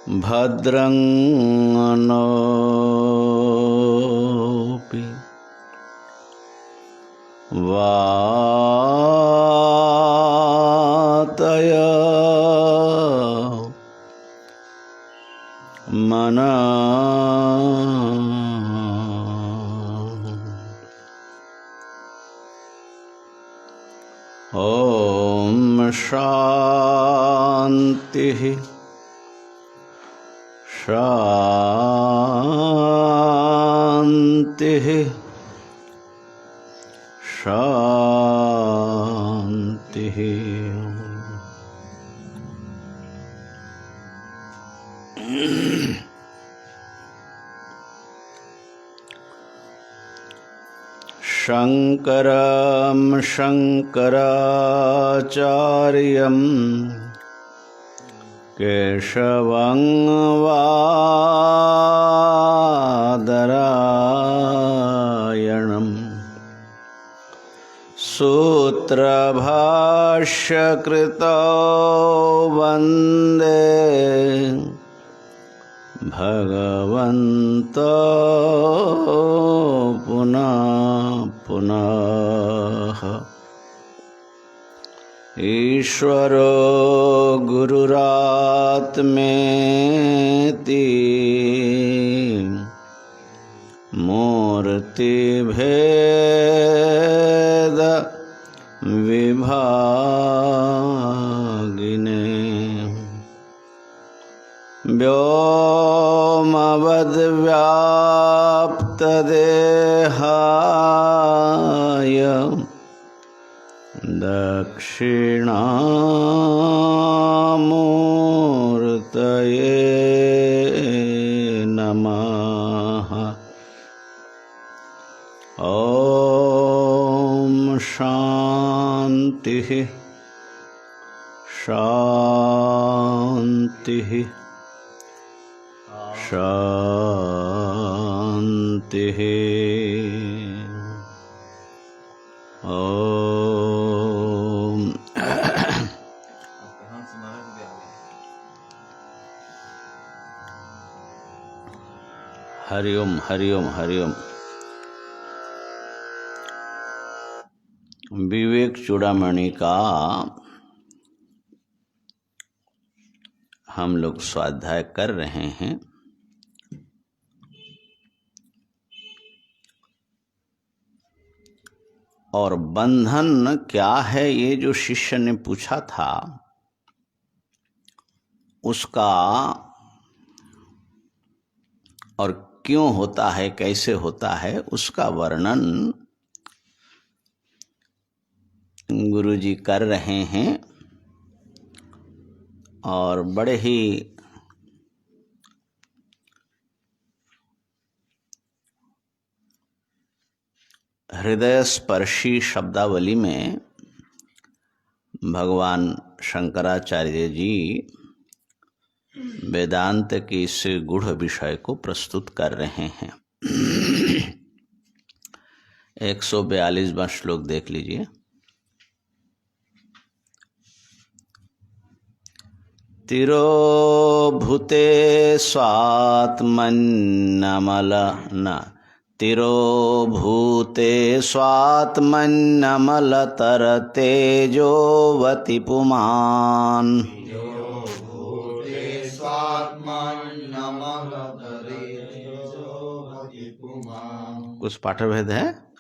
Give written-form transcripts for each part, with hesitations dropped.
भद्रं नोऽपि वातय मना ॐ शान्तिः शान्तिः शान्तिः। शङ्करं शङ्कराचार्यं केशवं बादरायणं सूत्रभाष्यकृतौ वन्दे भगवन्तौ पुनः पुनः। ईश्वरो गुरुरात्मेति मूर्तिभेद विभागिने व्योमवद्व्याप्तदेहाय दक्षिणामूर्तये नमः। ॐ शान्तिः शान्तिः शान्तिः। हरिओम हरिओम हरिओम। विवेक चूड़ामणि का हम लोग स्वाध्याय कर रहे हैं। और बंधन क्या है, ये जो शिष्य ने पूछा था, उसका और क्यों होता है, कैसे होता है, उसका वर्णन गुरुजी कर रहे हैं। और बड़े ही हृदय स्पर्शी शब्दावली में भगवान शंकराचार्य जी वेदांत के इस गूढ़ विषय को प्रस्तुत कर रहे हैं। 142वां श्लोक देख लीजिए। तिरोभूते स्वात्मन्नमल तिरोभूते स्वात्मन्नमलतरतेजोवति पुमान्। कुछ पाठभेद है।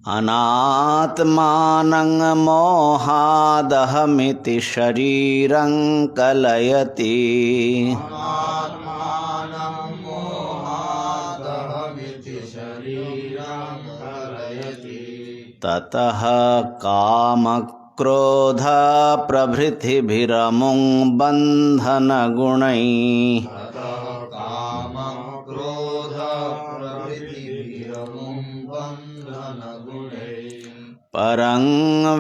अनात्मानं मोहादहमिति शरीरं कलयति ततः कामक्रोध प्रभृतिभिरमुं बन्धनगुणैः परं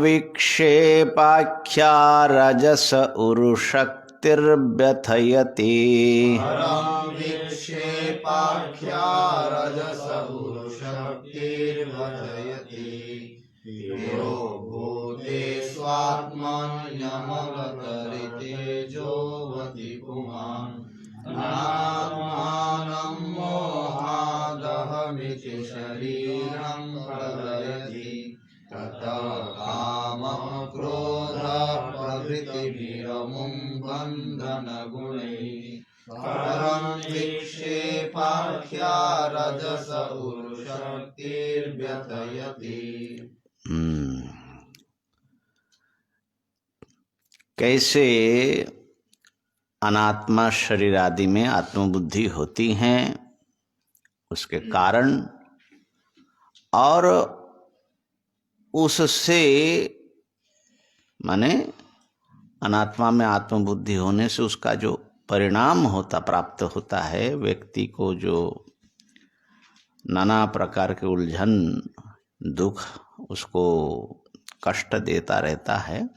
विक्षेपाख्या रजस उरुशक्तिर्व्यथयति च शरीरं प्रलयति ततः कामः क्रोधः प्रभृतिभिरमुं बन्धनगुणैः परं विक्षेपाख्या रजस उरुशक्तिर्व्यथयति। कैसे अनात्मा शरीर आदि में आत्मबुद्धि होती हैं, उसके कारण, और उससे माने अनात्मा में आत्मबुद्धि होने से उसका जो परिणाम प्राप्त होता है, व्यक्ति को जो नाना प्रकार के उलझन, दुख उसको कष्ट देता रहता है,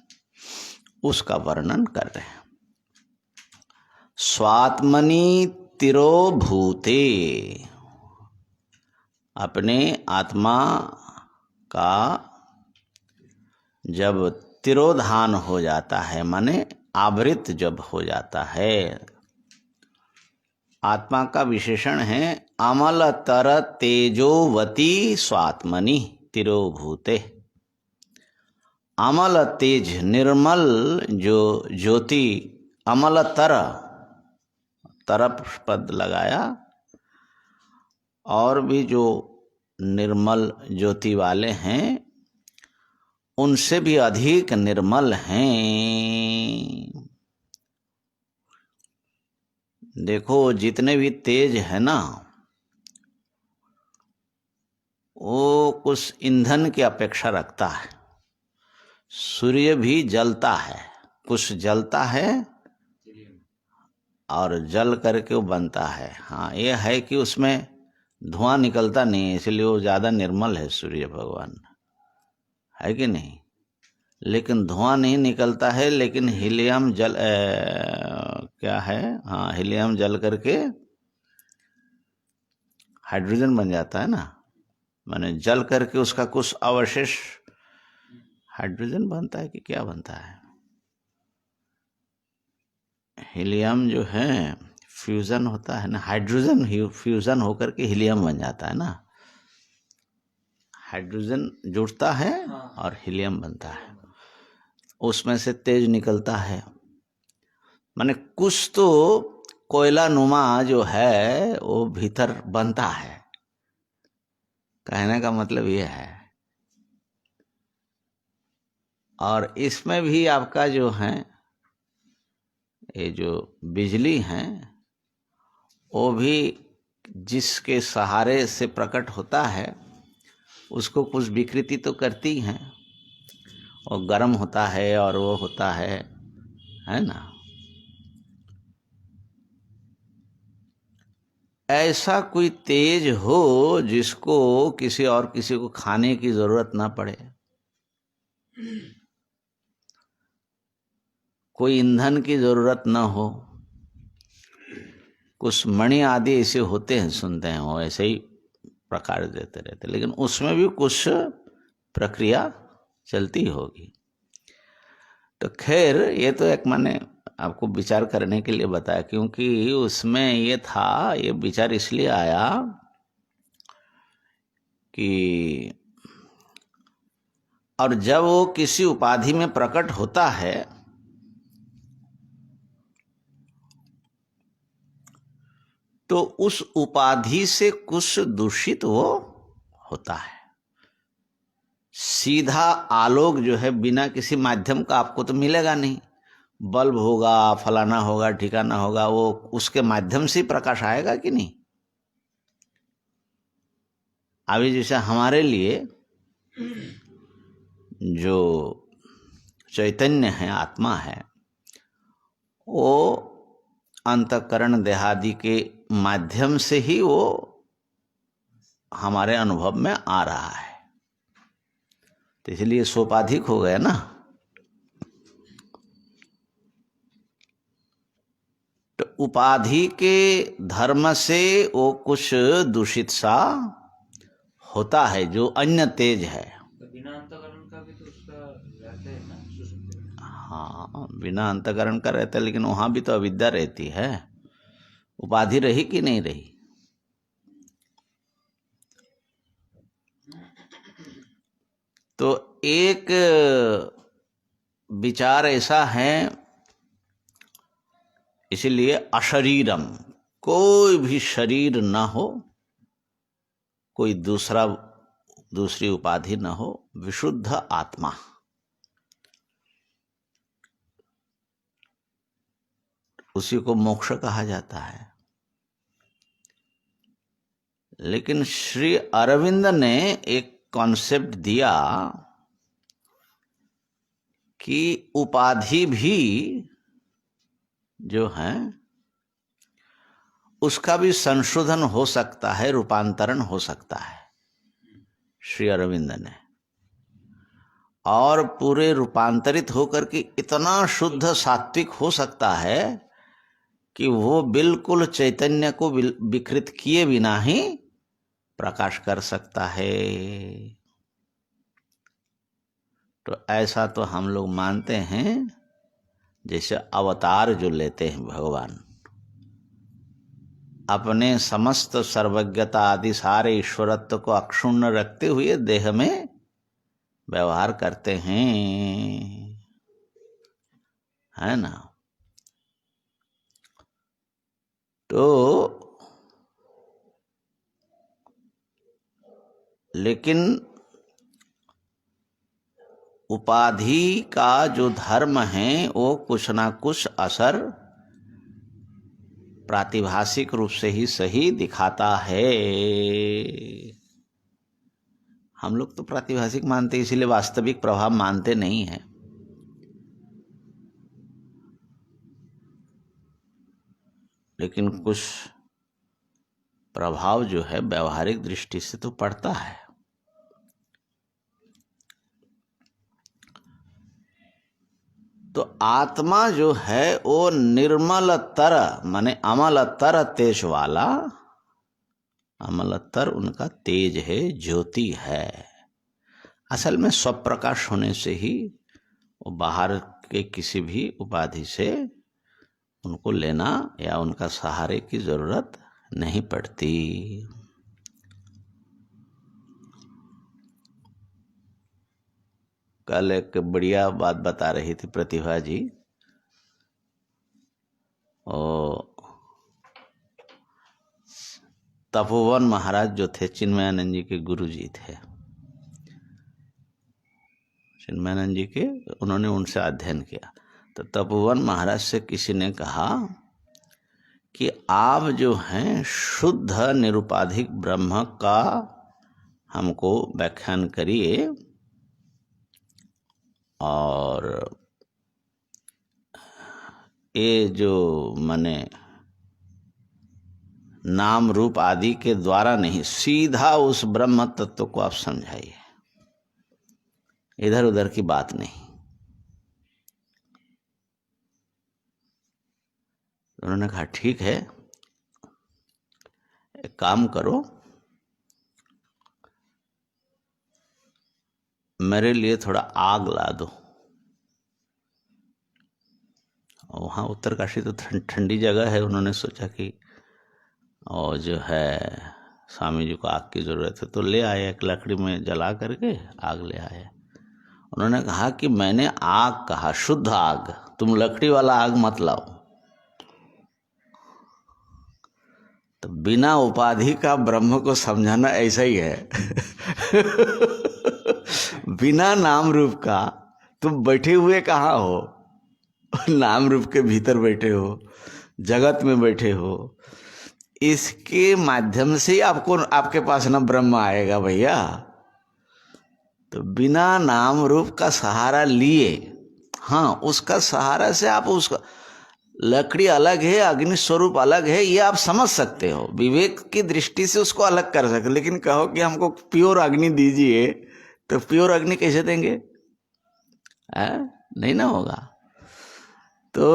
उसका वर्णन कर रहे हैं। स्वात्मनि तिरोभूते, अपने आत्मा का जब तिरोधान हो जाता है, माने आवृत जब हो जाता है, आत्मा का विशेषण है अमलतर तेजोवती स्वात्मनि तिरोभूते। अमल तेज, निर्मल जो ज्योति, अमलतर, तरफ पद लगाया, और भी जो निर्मल ज्योति वाले हैं उनसे भी अधिक निर्मल हैं। देखो जितने भी तेज है ना, वो कुछ ईंधन की अपेक्षा रखता है। सूर्य भी जलता है, कुछ जलता है और जल करके वो बनता है। हाँ, ये है कि उसमें धुआं निकलता नहीं है, इसलिए वो ज़्यादा निर्मल है सूर्य भगवान, है कि नहीं। लेकिन धुआं नहीं निकलता है, लेकिन हीलियम जल क्या है, हाँ, हीलियम जल करके हाइड्रोजन बन जाता है ना, माने जल करके उसका कुछ अवशेष हाइड्रोजन बनता है कि क्या बनता है। हीलियम जो है फ्यूजन होता है ना, हाइड्रोजन फ्यूजन होकर के हीलियम बन जाता है ना, हाइड्रोजन जुड़ता है और हीलियम बनता है, उसमें से तेज निकलता है। माने कुछ तो कोयला नुमा जो है वो भीतर बनता है, कहने का मतलब ये है। और इसमें भी आपका जो है ये जो बिजली है, वो भी जिसके सहारे से प्रकट होता है उसको कुछ विकृति तो करती हैं, और गर्म होता है और वो होता है ना। ऐसा कोई तेज हो जिसको किसी और किसी को खाने की जरूरत ना पड़े, कोई ईंधन की जरूरत ना हो। कुछ मणि आदि ऐसे होते हैं, सुनते हैं, वो ऐसे ही प्रकार देते रहते, लेकिन उसमें भी कुछ प्रक्रिया चलती होगी। तो खैर ये तो एक माने आपको विचार करने के लिए बताया, क्योंकि उसमें ये था, ये विचार इसलिए आया कि और जब वो किसी उपाधि में प्रकट होता है तो उस उपाधि से कुछ दूषित वो होता है। सीधा आलोक जो है बिना किसी माध्यम का आपको तो मिलेगा नहीं, बल्ब होगा, फलाना होगा, ठिकाना होगा, वो उसके माध्यम से प्रकाश आएगा कि नहीं। अभी जैसे हमारे लिए जो चैतन्य है, आत्मा है, वो अंतःकरण देहादि के माध्यम से ही वो हमारे अनुभव में आ रहा है, तो इसलिए सोपाधिक हो गया ना। तो उपाधि के धर्म से वो कुछ दूषित सा होता है, जो अन्य तेज है। बिना अंतःकरण का भी तो उसका रहता है ना। हाँ, बिना अंतःकरण का रहता है, लेकिन वहां भी तो अविद्या रहती है। उपाधि रही कि नहीं रही, तो एक विचार ऐसा है, इसीलिए अशरीरम, कोई भी शरीर न हो, कोई दूसरी उपाधि न हो, विशुद्ध आत्मा, उसी को मोक्ष कहा जाता है। लेकिन श्री अरविंद ने एक कॉन्सेप्ट दिया कि उपाधि भी जो है उसका भी संशोधन हो सकता है, रूपांतरण हो सकता है श्री अरविंद ने, और पूरे रूपांतरित होकर के इतना शुद्ध सात्विक हो सकता है कि वो बिल्कुल चैतन्य को विकृत किए बिना ही प्रकाश कर सकता है। तो ऐसा तो हम लोग मानते हैं, जैसे अवतार जो लेते हैं भगवान, अपने समस्त सर्वज्ञता आदि सारे ईश्वरत्व को अक्षुण्ण रखते हुए देह में व्यवहार करते हैं, है ना। तो लेकिन उपाधि का जो धर्म है वो कुछ ना कुछ असर प्रातिभाषिक रूप से ही सही दिखाता है। हम लोग तो प्रातिभाषिक मानते हैं, इसीलिए वास्तविक प्रभाव मानते नहीं हैं। लेकिन कुछ प्रभाव जो है व्यवहारिक दृष्टि से तो पड़ता है। तो आत्मा जो है वो निर्मलतर माने अमलतर तेज वाला, अमलतर उनका तेज है, ज्योति है। असल में स्वप्रकाश होने से ही वो बाहर के किसी भी उपाधि से उनको लेना या उनका सहारे की जरूरत नहीं पड़ती। कल एक बढ़िया बात बता रही थी प्रतिभा जी, और तपोवन महाराज जो थे, चिन्मयानंद जी के गुरु जी थे, चिन्मयानंद जी के, उन्होंने उनसे अध्ययन किया। तो तपोवन महाराज से किसी ने कहा कि आप जो हैं शुद्ध निरुपाधिक ब्रह्म का हमको व्याख्यान करिए, और ये जो माने नाम रूप आदि के द्वारा नहीं, सीधा उस ब्रह्म तत्व को आप समझाइए, इधर उधर की बात नहीं। उन्होंने कहा ठीक है, एक काम करो, मेरे लिए थोड़ा आग ला दो। वहाँ उत्तरकाशी तो ठंडी जगह है, उन्होंने सोचा कि और जो है स्वामी जी को आग की जरूरत है, तो ले आए, एक लकड़ी में जला करके आग ले आए। उन्होंने कहा कि मैंने आग कहा, शुद्ध आग, तुम लकड़ी वाला आग मत लाओ। तो बिना उपाधि का ब्रह्म को समझाना ऐसा ही है। बिना नाम रूप का तुम बैठे हुए कहाँ हो? नाम रूप के भीतर बैठे हो, जगत में बैठे हो। इसके माध्यम से आपको, आपके पास ना ब्रह्म आएगा भैया। तो बिना नाम रूप का सहारा लिए, हाँ, उसका सहारा से आप उसका, लकड़ी अलग है, अग्नि स्वरूप अलग है, ये आप समझ सकते हो, विवेक की दृष्टि से उसको अलग कर सकते। लेकिन कहो कि हमको प्योर अग्नि दीजिए, तो प्योर अग्नि कैसे देंगे? नहीं ना होगा। तो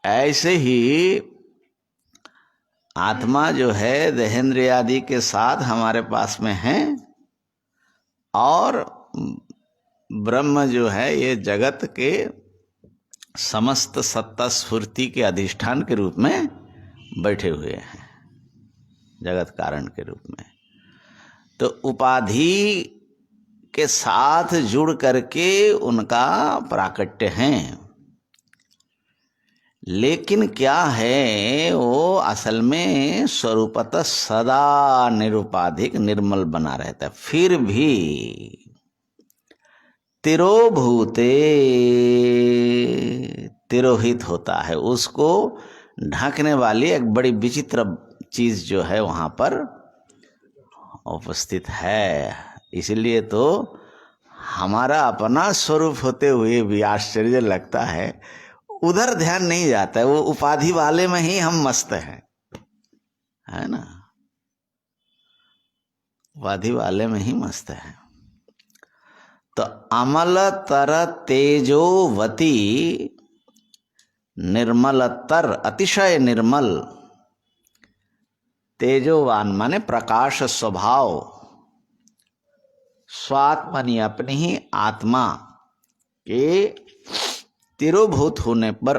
ऐसे ही आत्मा जो है देहेंद्रिय आदि के साथ हमारे पास में है, और ब्रह्म जो है ये जगत के समस्त सत्ता स्फूर्ति के अधिष्ठान के रूप में बैठे हुए हैं, जगत कारण के रूप में। तो उपाधि के साथ जुड़ करके उनका प्राकट्य है। लेकिन क्या है, वो असल में स्वरूपतः सदा निरुपाधिक निर्मल बना रहता है। फिर भी तिरोभूते तिरोहित होता है, उसको ढकने वाली एक बड़ी विचित्र चीज जो है वहां पर उपस्थित है। इसलिए तो हमारा अपना स्वरूप होते हुए भी आश्चर्य लगता है, उधर ध्यान नहीं जाता है, वो उपाधि वाले में ही हम मस्त हैं, है ना, उपाधि वाले में ही मस्त है। तो अमल तर तेजोवती निर्मलतर, अतिशय निर्मल, तेजोवान माने प्रकाश स्वभाव, स्वात्मनि अपनी ही आत्मा के तिरोभूत होने पर,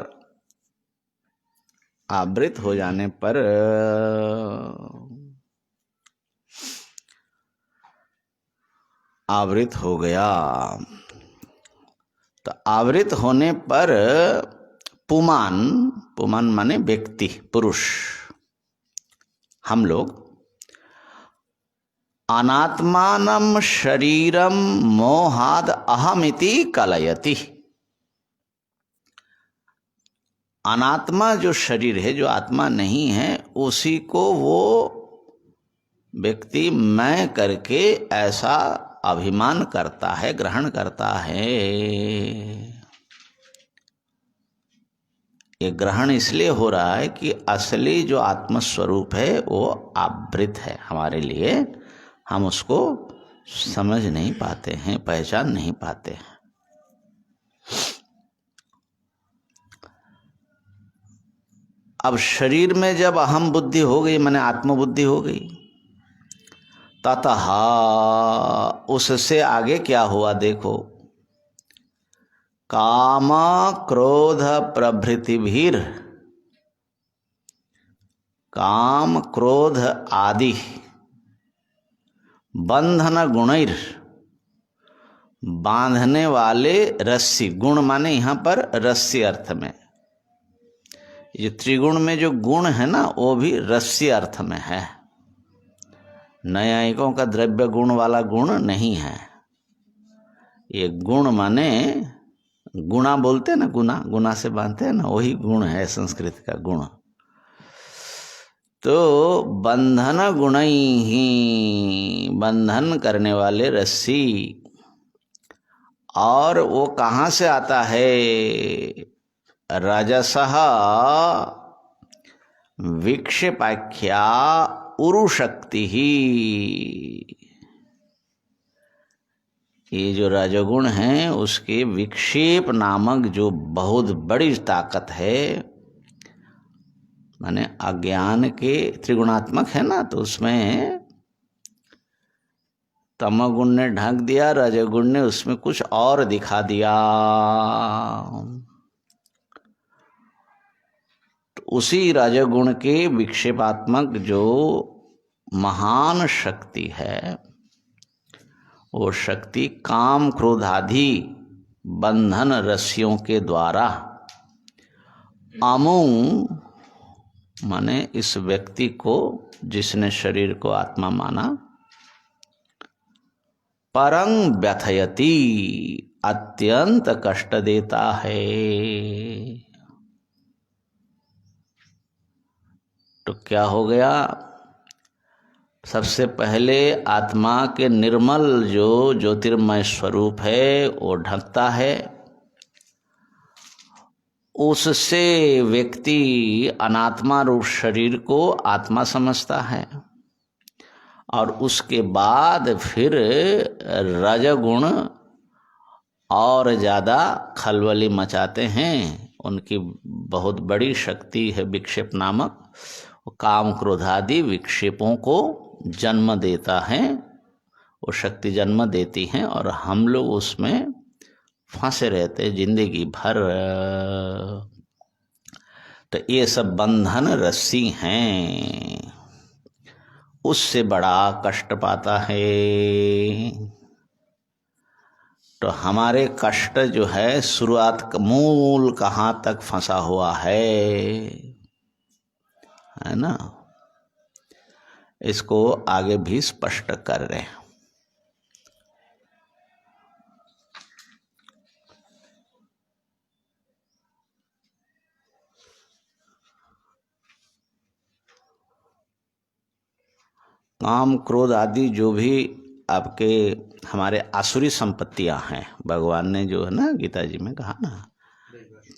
आवृत हो जाने पर, आवृत हो गया। तो आवृत होने पर पुमान, पुमान माने व्यक्ति, पुरुष, हम लोग अनात्मानं शरीरम मोहाद अहमिति कलयति। अनात्मा जो शरीर है, जो आत्मा नहीं है, उसी को वो व्यक्ति मैं करके ऐसा अभिमान करता है, ग्रहण करता है। ये ग्रहण इसलिए हो रहा है कि असली जो आत्मस्वरूप है वो आवृत है हमारे लिए, हम उसको समझ नहीं पाते हैं, पहचान नहीं पाते हैं। अब शरीर में जब अहम बुद्धि हो गई, माने आत्मबुद्धि हो गई, ततः उससे आगे क्या हुआ देखो, काम क्रोध प्रभृतिभिर, काम क्रोध आदि बंधन गुणैर, बांधने वाले रस्सी, गुण माने यहां पर रस्सी अर्थ में, ये त्रिगुण में जो गुण है ना, वो भी रस्सी अर्थ में है। न्यायिकों का द्रव्य गुण वाला गुण नहीं है। ये गुण माने गुणा बोलते हैं ना, गुना, गुना से बांधते हैं ना, वही गुण है संस्कृत का गुण। तो बंधन गुण ही, बंधन करने वाले रस्सी, और वो कहाँ से आता है, रजसः विक्षेपाख्या उरुशक्ति ही। ये जो रजोगुण है उसके विक्षेप नामक जो बहुत बड़ी ताकत है, माने अज्ञान के त्रिगुणात्मक है ना, तो उसमें तमोगुण ने ढक दिया, रजोगुण ने उसमें कुछ और दिखा दिया। तो उसी रजोगुण के विक्षेपात्मक जो महान शक्ति है, वो शक्ति काम क्रोध आदि बंधन रस्सियों के द्वारा अमु माने इस व्यक्ति को, जिसने शरीर को आत्मा माना, परंग व्यथयति, अत्यंत कष्ट देता है। तो क्या हो गया, सबसे पहले आत्मा के निर्मल जो ज्योतिर्मय स्वरूप है वो ढकता है, उससे व्यक्ति अनात्मा रूप शरीर को आत्मा समझता है, और उसके बाद फिर रजगुण और ज़्यादा खलबली मचाते हैं। उनकी बहुत बड़ी शक्ति है विक्षेप नामक, काम क्रोध आदि विक्षेपों को जन्म देता है, वो शक्ति जन्म देती हैं, और हम लोग उसमें फंसे रहते जिंदगी भर। तो ये सब बंधन रस्सी हैं, उससे बड़ा कष्ट पाता है। तो हमारे कष्ट जो है शुरुआत मूल कहाँ तक फंसा हुआ है ना, इसको आगे भी स्पष्ट कर रहे हैं। काम क्रोध आदि जो भी आपके हमारे आसुरी संपत्तियां हैं, भगवान ने जो है ना गीता जी में कहा ना,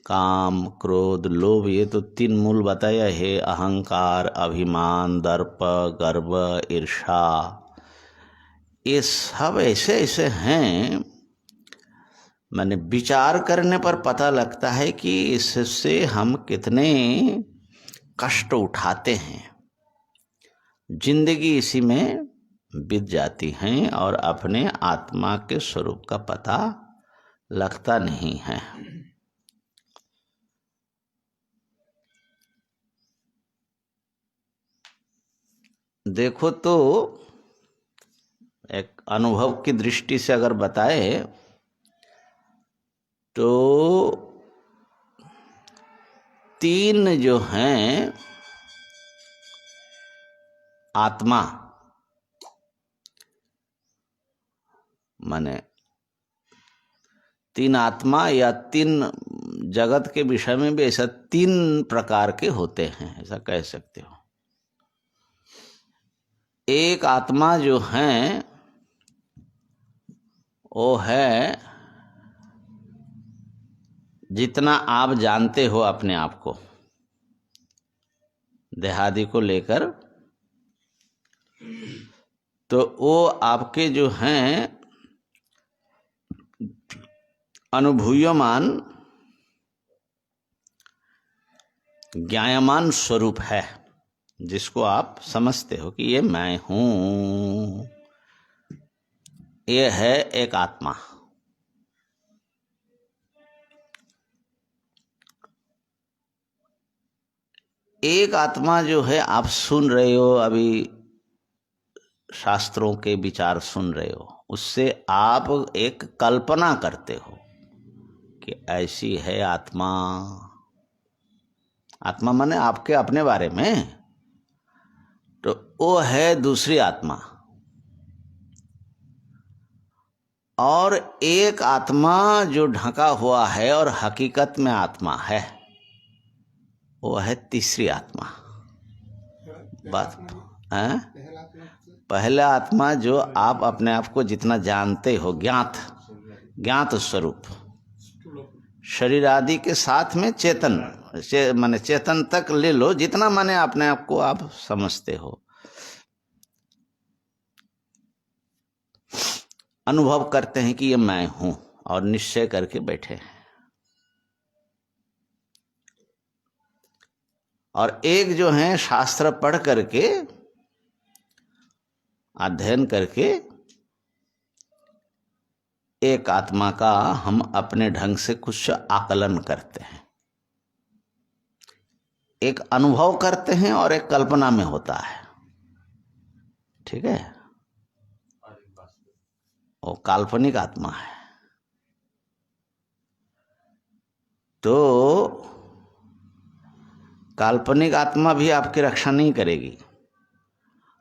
काम क्रोध लोभ, ये तो 3 मूल बताया है। अहंकार, अभिमान, दर्प, गर्व, ईर्ष्या, ये सब ऐसे ऐसे हैं, मैंने विचार करने पर पता लगता है कि इससे हम कितने कष्ट उठाते हैं। जिंदगी इसी में बीत जाती हैं और अपने आत्मा के स्वरूप का पता लगता नहीं है। देखो तो एक अनुभव की दृष्टि से अगर बताए तो 3 जो हैं आत्मा, माने 3 आत्मा या 3 जगत के विषय में भी ऐसा 3 प्रकार के होते हैं, ऐसा कह सकते हो। एक आत्मा जो है वो है जितना आप जानते हो अपने आप को, देहादि को लेकर, तो वो आपके जो हैं अनुभूयमान ज्ञायमान स्वरूप है, जिसको आप समझते हो कि ये मैं हूं। ये है एक आत्मा। एक आत्मा जो है आप सुन रहे हो, अभी शास्त्रों के विचार सुन रहे हो, उससे आप एक कल्पना करते हो कि ऐसी है आत्मा। आत्मा माने आपके अपने बारे में, तो वो है दूसरी आत्मा। और एक आत्मा जो ढका हुआ है और हकीकत में आत्मा है, वो है तीसरी आत्मा। बात है पहला आत्मा जो आप अपने आप को जितना जानते हो, ज्ञात स्वरूप, शरीर आदि के साथ में चेतन, माने चेतन तक ले लो, जितना माने अपने आप को आप समझते हो, अनुभव करते हैं कि ये मैं हूं और निश्चय करके बैठे हैं। और एक जो है शास्त्र पढ़ करके, अध्ययन करके, एक आत्मा का हम अपने ढंग से कुछ आकलन करते हैं, एक अनुभव करते हैं और एक कल्पना में होता है। ठीक है, वो काल्पनिक आत्मा है। तो काल्पनिक आत्मा भी आपकी रक्षा नहीं करेगी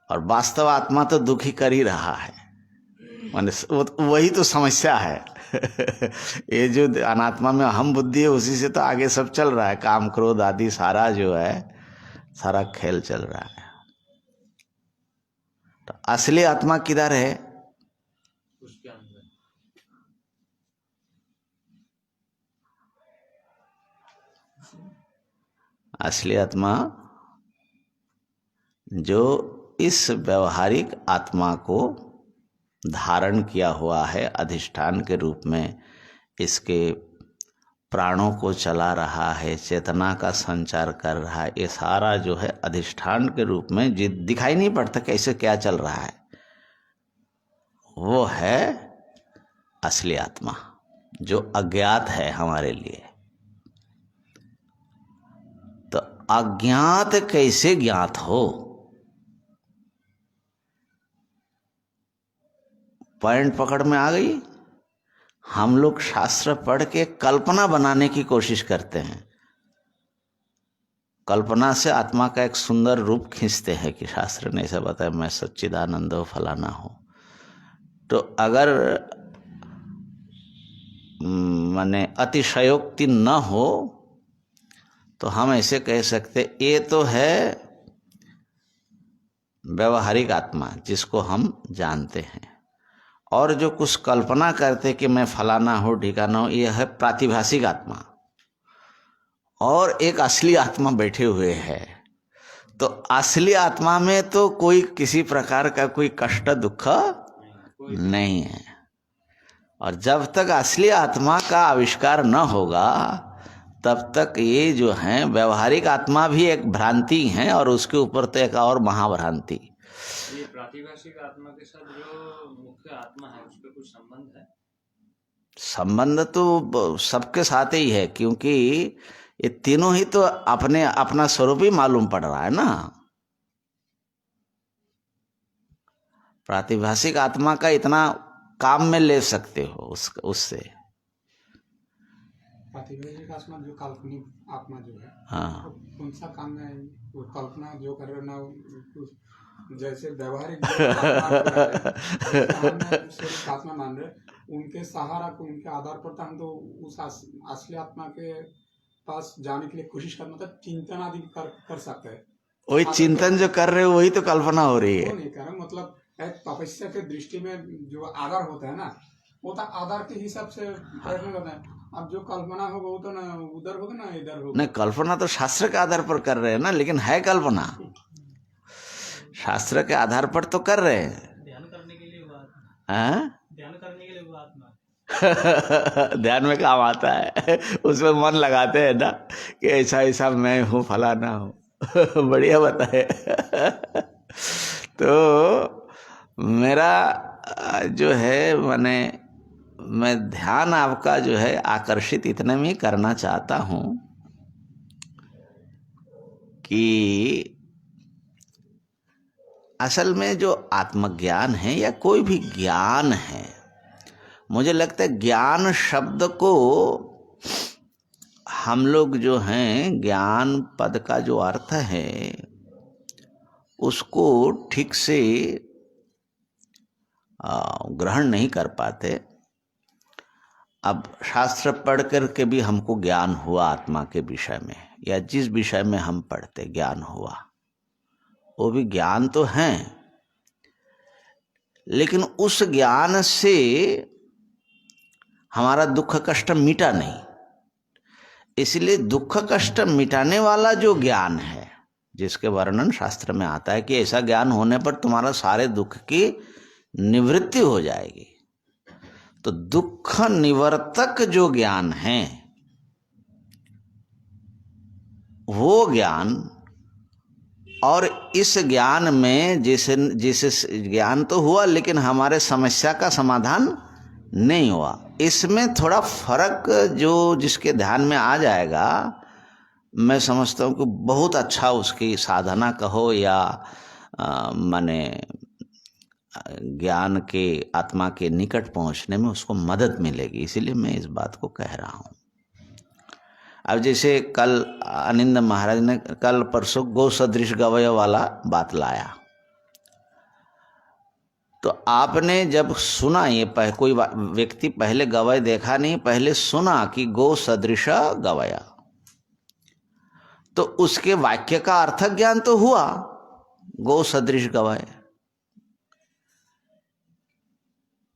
और वास्तव आत्मा तो दुखी कर ही रहा है, माने वही तो समस्या है। ये जो अनात्मा में अहम बुद्धि है, उसी से तो आगे सब चल रहा है, काम क्रोध आदि सारा जो है, सारा खेल चल रहा है। तो असली आत्मा किधर है? उसके अंदर। असली आत्मा जो इस व्यवहारिक आत्मा को धारण किया हुआ है, अधिष्ठान के रूप में इसके प्राणों को चला रहा है, चेतना का संचार कर रहा है, ये सारा जो है अधिष्ठान के रूप में दिखाई नहीं पड़ता कैसे क्या चल रहा है, वो है असली आत्मा, जो अज्ञात है हमारे लिए। तो अज्ञात कैसे ज्ञात हो? पॉइंट पकड़ में आ गई? हम लोग शास्त्र पढ़ के कल्पना बनाने की कोशिश करते हैं। कल्पना से आत्मा का एक सुंदर रूप खींचते हैं कि शास्त्र ने ऐसा बताया, मैं सच्चिदानंद हो, फलाना हो। तो अगर माने अतिशयोक्ति न हो तो हम ऐसे कह सकते, ये तो है व्यवहारिक आत्मा जिसको हम जानते हैं, और जो कुछ कल्पना करते कि मैं फलाना हो ठिकाना हो, यह है प्रातिभाषिक आत्मा। और एक असली आत्मा बैठे हुए है। तो असली आत्मा में तो कोई किसी प्रकार का कोई कष्ट दुख नहीं है। और जब तक असली आत्मा का आविष्कार न होगा तब तक ये जो है व्यवहारिक आत्मा भी एक भ्रांति है, और उसके ऊपर तो एक और महाभ्रांति। ये प्रातिभाषिक आत्मा के साथ जो मुख्य आत्मा है उसका कुछ संबंध है? संबंध तो सबके साथ ही है, क्योंकि ये तीनों ही तो अपने अपना स्वरूप ही मालूम पड़ रहा है ना। प्रातिभाषिक आत्मा का इतना काम में ले सकते हो उससे। प्रातिभाषिक आत्मा जो काल्पनिक आत्मा जो है, हाँ, तो कौन सा काम में वो कल्पना जो कर रहे हो ना, जैसे व्यवहारिक जो आत्मा मान रहे, उनके सहारा को, उनके आधार पर हम तो उस असली आत्मा के पास जाने के लिए कोशिश करना, मतलब चिंतन आदि कर सकते हैं। वही चिंतन जो कर रहे हो वही तो कल्पना हो रही है। वो नहीं कर रहे, मतलब एक तपस्या के दृष्टि में जो आधार होता है ना, वो तो आधार के हिसाब से प्रयत्न करना है। अब जो कल्पना होगा वो तो ना उधर होगा ना इधर होगा। नहीं, कल्पना तो शास्त्र के आधार पर कर रहे हैं ना, लेकिन है कल्पना शास्त्र के आधार पर तो कर रहे हैं। ध्यान करने के लिए हुआ, ध्यान करने के लिए हुआ आत्मा ध्यान में काम आता है, उसमें मन लगाते हैं ना कि ऐसा ऐसा मैं हूँ, फलाना हूँ। बढ़िया बताए। तो मेरा जो है माने मैं ध्यान आपका जो है आकर्षित इतने में करना चाहता हूँ कि असल में जो आत्मज्ञान है या कोई भी ज्ञान है, मुझे लगता है ज्ञान शब्द को हम लोग जो हैं, ज्ञान पद का जो अर्थ है उसको ठीक से ग्रहण नहीं कर पाते। अब शास्त्र पढ़ कर के भी हमको ज्ञान हुआ आत्मा के विषय में, या जिस विषय में हम पढ़ते ज्ञान हुआ, वो भी ज्ञान तो है, लेकिन उस ज्ञान से हमारा दुख कष्ट मिटा नहीं। इसलिए दुख कष्ट मिटाने वाला जो ज्ञान है, जिसके वर्णन शास्त्र में आता है कि ऐसा ज्ञान होने पर तुम्हारा सारे दुख की निवृत्ति हो जाएगी, तो दुख निवर्तक जो ज्ञान है वो ज्ञान, और इस ज्ञान में जिसे ज्ञान तो हुआ लेकिन हमारे समस्या का समाधान नहीं हुआ, इसमें थोड़ा फर्क जो जिसके ध्यान में आ जाएगा, मैं समझता हूँ कि बहुत अच्छा उसकी साधना कहो या माने ज्ञान के आत्मा के निकट पहुँचने में उसको मदद मिलेगी। इसीलिए मैं इस बात को कह रहा हूँ। अब जैसे कल आनंद महाराज ने कल परसों गौ सदृश गवय वाला बात लाया, तो आपने जब सुना, ये कोई व्यक्ति पहले गवय देखा नहीं, पहले सुना कि गौ सदृश गवय, तो उसके वाक्य का अर्थ ज्ञान तो हुआ, गौ सदृश गवय।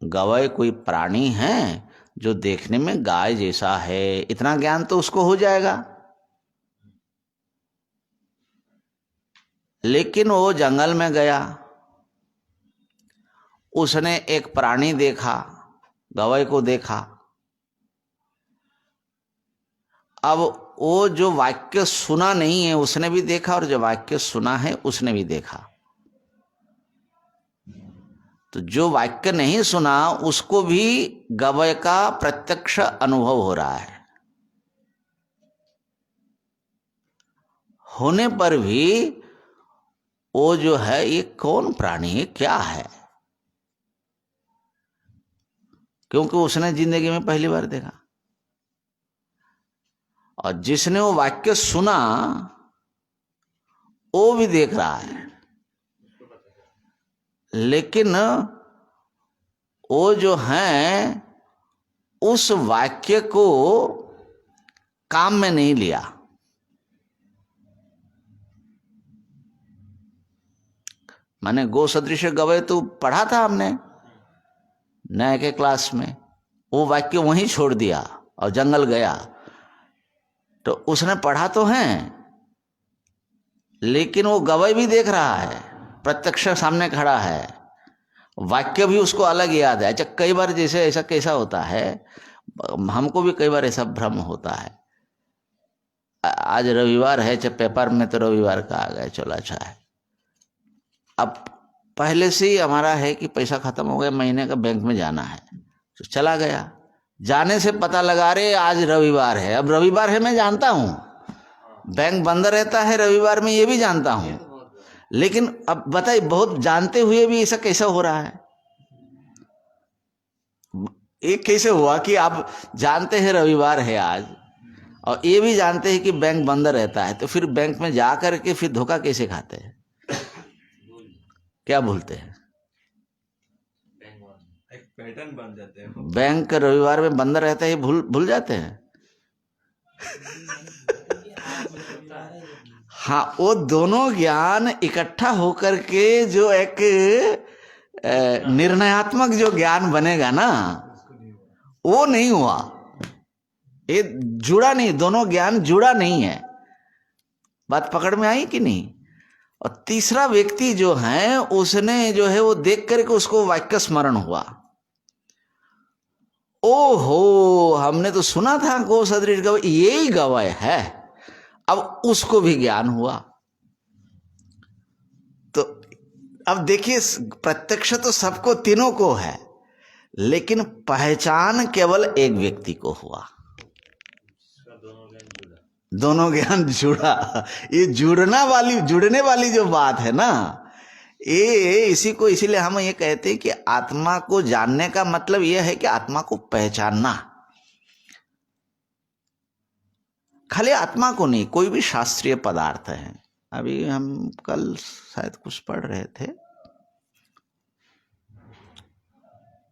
गवय कोई प्राणी है जो देखने में गाय जैसा है, इतना ज्ञान तो उसको हो जाएगा। लेकिन वो जंगल में गया, उसने एक प्राणी देखा, गवय को देखा। अब वो जो वाक्य सुना नहीं है उसने भी देखा, और जो वाक्य सुना है उसने भी देखा। तो जो वाक्य नहीं सुना उसको भी गवय का प्रत्यक्ष अनुभव हो रहा है। होने पर भी वो जो है ये कौन प्राणी है, क्या है, क्योंकि उसने जिंदगी में पहली बार देखा। और जिसने वो वाक्य सुना वो भी देख रहा है, लेकिन वो जो है उस वाक्य को काम में नहीं लिया। माने गो सदृश गवय तो पढ़ा था हमने नए के क्लास में, वो वाक्य वहीं छोड़ दिया और जंगल गया। तो उसने पढ़ा तो है, लेकिन वो गवय भी देख रहा है, प्रत्यक्ष सामने खड़ा है, वाक्य भी उसको अलग याद है। अच्छा, कई बार जैसे ऐसा कैसा होता है, हमको भी कई बार ऐसा भ्रम होता है। आज रविवार है, चाहे पेपर में तो रविवार का आ गया, चलो अच्छा है। अब पहले से ही हमारा है कि पैसा खत्म हो गया, महीने का बैंक में जाना है, तो चला गया। जाने से पता लगा रे आज रविवार है। अब रविवार है मैं जानता हूँ, बैंक बंद रहता है रविवार में, ये भी जानता हूँ, लेकिन अब बताइए बहुत जानते हुए भी ऐसा कैसा हो रहा है? एक कैसे हुआ कि आप जानते हैं रविवार है आज और ये भी जानते हैं कि बैंक बंद रहता है, तो फिर बैंक में जा करके फिर धोखा कैसे खाते हैं? क्या भूलते हैं? एक पैटर्न बन जाते हैं। बैंक रविवार में बंद रहता है, भूल जाते हैं। हाँ, वो दोनों ज्ञान इकट्ठा होकर के जो एक निर्णयात्मक जो ज्ञान बनेगा ना, वो नहीं हुआ। ये जुड़ा नहीं, दोनों ज्ञान जुड़ा नहीं है। बात पकड़ में आई कि नहीं? और तीसरा व्यक्ति जो है उसने जो है वो देख करके उसको वाक्य स्मरण हुआ, ओहो हमने तो सुना था गो सदृश गवय, यही गवय है। अब उसको भी ज्ञान हुआ। तो अब देखिए, प्रत्यक्ष तो सबको, तीनों को है, लेकिन पहचान केवल एक व्यक्ति को हुआ। दोनों ज्ञान जुड़ा। ये जुड़ने वाली जो बात है ना, ये इसी को, इसीलिए हम ये कहते हैं कि आत्मा को जानने का मतलब यह है कि आत्मा को पहचानना। खाली आत्मा को नहीं, कोई भी शास्त्रीय पदार्थ है। अभी हम कल शायद कुछ पढ़ रहे थे,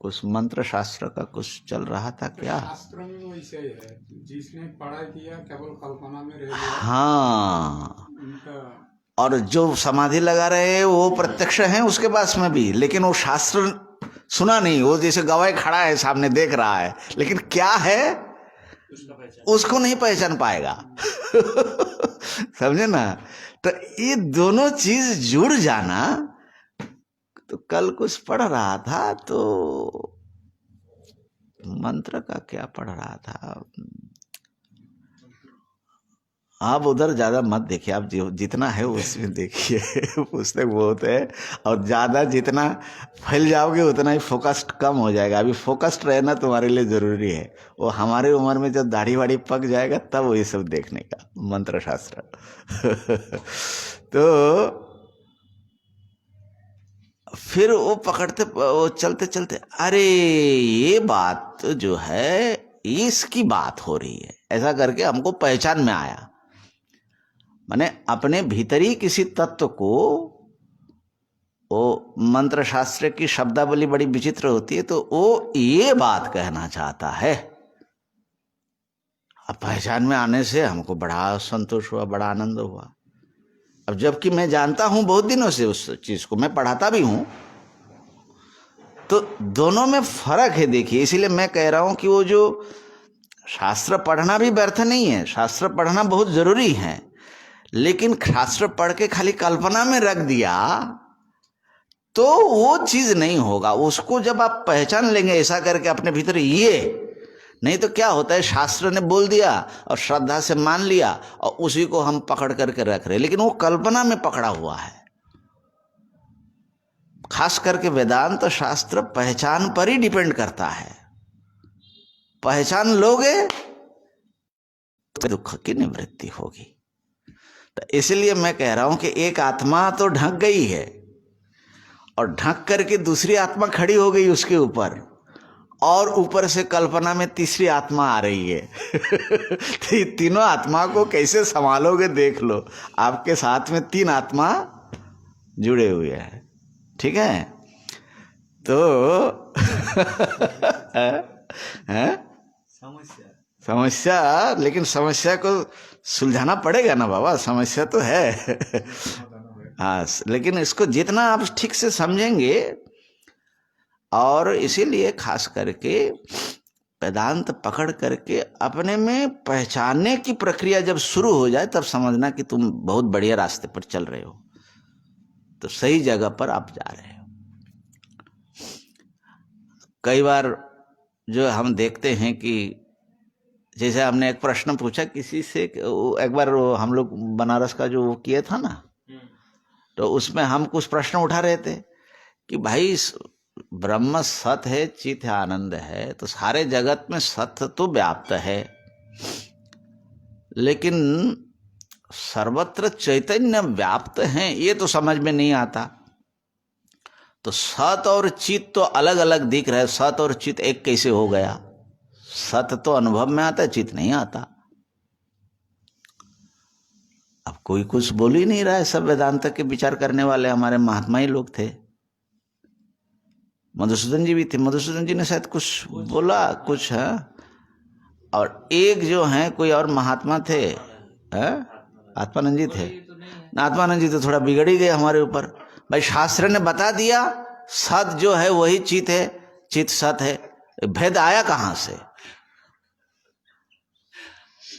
कुछ मंत्र शास्त्र का कुछ चल रहा था क्या? शास्त्र में वैसे ही है, जिसने पढ़ाई किया केवल कल्पना में रह गया। हाँ, उनका और जो समाधि लगा रहे हैं वो प्रत्यक्ष हैं उसके पास में भी, लेकिन वो शास्त्र सुना नहीं। वो जैसे गवाह खड़ा है सामने देख रहा है, लेकिन क्या है उसको नहीं पहचान पाएगा। समझे ना? तो ये दोनों चीज जुड़ जाना। तो कल कुछ पढ़ रहा था, तो मंत्र का क्या पढ़ रहा था, आप उधर ज्यादा मत देखिए, आप जितना है उसमें देखिए। पुस्तक बहुत है, और ज्यादा जितना फैल जाओगे उतना ही फोकस्ड कम हो जाएगा। अभी फोकस्ड रहना तुम्हारे लिए जरूरी है। वो हमारे उम्र में जब दाढ़ी वाड़ी पक जाएगा तब वो ये सब देखने का, मंत्र शास्त्र। तो फिर वो पकड़ते, वो चलते चलते, अरे ये बात जो है इसकी बात हो रही है, ऐसा करके हमको पहचान में आया। माने अपने भीतरी किसी तत्व को, वो मंत्र शास्त्र की शब्दावली बड़ी विचित्र होती है, तो वो ये बात कहना चाहता है। अब पहचान में आने से हमको बड़ा संतोष हुआ, बड़ा आनंद हुआ। अब जबकि मैं जानता हूं बहुत दिनों से उस चीज को, मैं पढ़ाता भी हूं, तो दोनों में फर्क है। देखिए, इसीलिए मैं कह रहा हूं कि वो जो शास्त्र पढ़ना भी व्यर्थ नहीं है, शास्त्र पढ़ना बहुत जरूरी है, लेकिन शास्त्र पढ़ के खाली कल्पना में रख दिया तो वो चीज नहीं होगा। उसको जब आप पहचान लेंगे ऐसा करके अपने भीतर, ये नहीं तो क्या होता है, शास्त्र ने बोल दिया और श्रद्धा से मान लिया और उसी को हम पकड़ करके रख रहे, लेकिन वो कल्पना में पकड़ा हुआ है। खास करके वेदांत शास्त्र पहचान पर ही डिपेंड करता है। पहचान लोगे तो दुख की निवृत्ति होगी। तो इसलिए मैं कह रहा हूं कि एक आत्मा तो ढक गई है और ढक करके दूसरी आत्मा खड़ी हो गई उसके ऊपर, और ऊपर से कल्पना में तीसरी आत्मा आ रही है। तो ये तीनों आत्मा को कैसे संभालोगे देख लो, आपके साथ में 3 आत्मा जुड़े हुए हैं, ठीक है। तो है समस्या, लेकिन समस्या को सुलझाना पड़ेगा ना बाबा, समस्या तो है। हाँ, लेकिन इसको जितना आप ठीक से समझेंगे, और इसीलिए खास करके वेदांत पकड़ करके अपने में पहचानने की प्रक्रिया जब शुरू हो जाए, तब समझना कि तुम बहुत बढ़िया रास्ते पर चल रहे हो, तो सही जगह पर आप जा रहे हो। कई बार जो हम देखते हैं कि जैसे हमने एक प्रश्न पूछा किसी से, एक बार हम लोग बनारस का जो वो किया था ना, तो उसमें हम कुछ प्रश्न उठा रहे थे कि भाई ब्रह्म सत है, चित है, आनंद है, तो सारे जगत में सत्य तो व्याप्त है, लेकिन सर्वत्र चैतन्य व्याप्त है, ये तो समझ में नहीं आता। तो सत और चित तो अलग अलग दिख रहा है, सत और चित एक कैसे हो गया? सत तो अनुभव में आता है, चित नहीं आता। अब कोई कुछ बोल ही नहीं रहा है, सब वेदांत के विचार करने वाले हमारे महात्मा ही लोग थे। मधुसूदन जी भी थे, मधुसूदन जी ने शायद कुछ बोला कुछ है, और एक जो है कोई और महात्मा थे, आत्मानंद जी थे ना, आत्मानंद जी तो थोड़ा बिगड़ ही गए हमारे ऊपर। भाई शास्त्र ने बता दिया सत जो है वही चित है, चित सत है, भेद आया कहां से?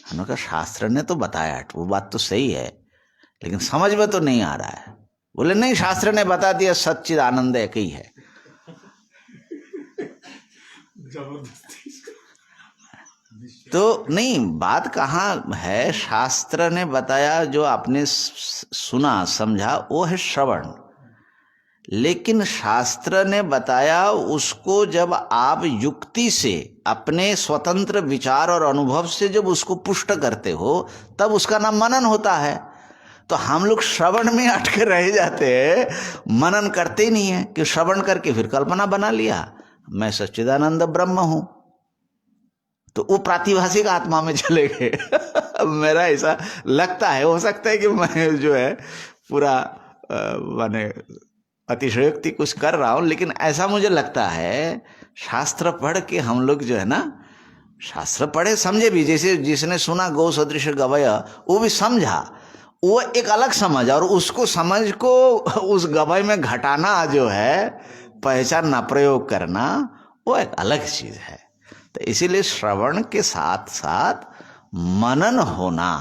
हमने कहा शास्त्र ने तो बताया, वो बात तो सही है, लेकिन समझ में तो नहीं आ रहा है। बोले नहीं, शास्त्र ने बता दिया सच्चिद आनंद एक ही है। तो नहीं, बात कहाँ है? शास्त्र ने बताया, जो आपने सुना समझा वो है श्रवण, लेकिन शास्त्र ने बताया उसको जब आप युक्ति से, अपने स्वतंत्र विचार और अनुभव से जब उसको पुष्ट करते हो, तब उसका नाम मनन होता है। तो हम लोग श्रवण में अटके रह जाते हैं, मनन करते ही नहीं है कि श्रवण करके फिर कल्पना बना लिया मैं सच्चिदानंद ब्रह्म हूं, तो वो प्रातिभाषिक आत्मा में चले गए। मेरा ऐसा लगता है, हो सकता है कि मैं जो है पूरा माने अतिशयोक्ति कुछ कर रहा हूं, लेकिन ऐसा मुझे लगता है। शास्त्र पढ़ के हम लोग जो है ना, शास्त्र पढ़े समझे भी, जैसे जिसने सुना गौ सदृश गवय, वो भी समझा, वो एक अलग समझ, और उसको समझ को उस गवय में घटाना जो है, पहचानना, प्रयोग करना, वो एक अलग चीज है। तो इसीलिए श्रवण के साथ साथ मनन होना,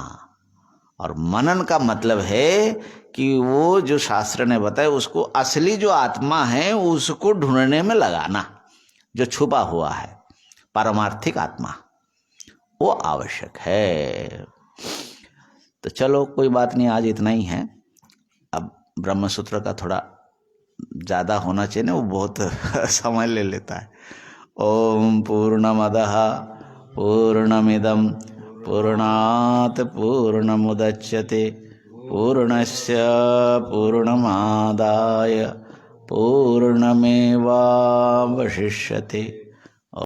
और मनन का मतलब है कि वो जो शास्त्र ने बताया उसको असली जो आत्मा है उसको ढूंढने में लगाना, जो छुपा हुआ है पारमार्थिक आत्मा, वो आवश्यक है। तो चलो कोई बात नहीं, आज इतना ही है। अब ब्रह्मसूत्र का थोड़ा ज्यादा होना चाहिए ना, वो बहुत समय ले लेता है। ओम पूर्णमदः पूर्णमिदं पूर्णात् पूर्णमुदच्यते पूर्णस्य पूर्णमादाय पूर्णमेवावशिष्यते।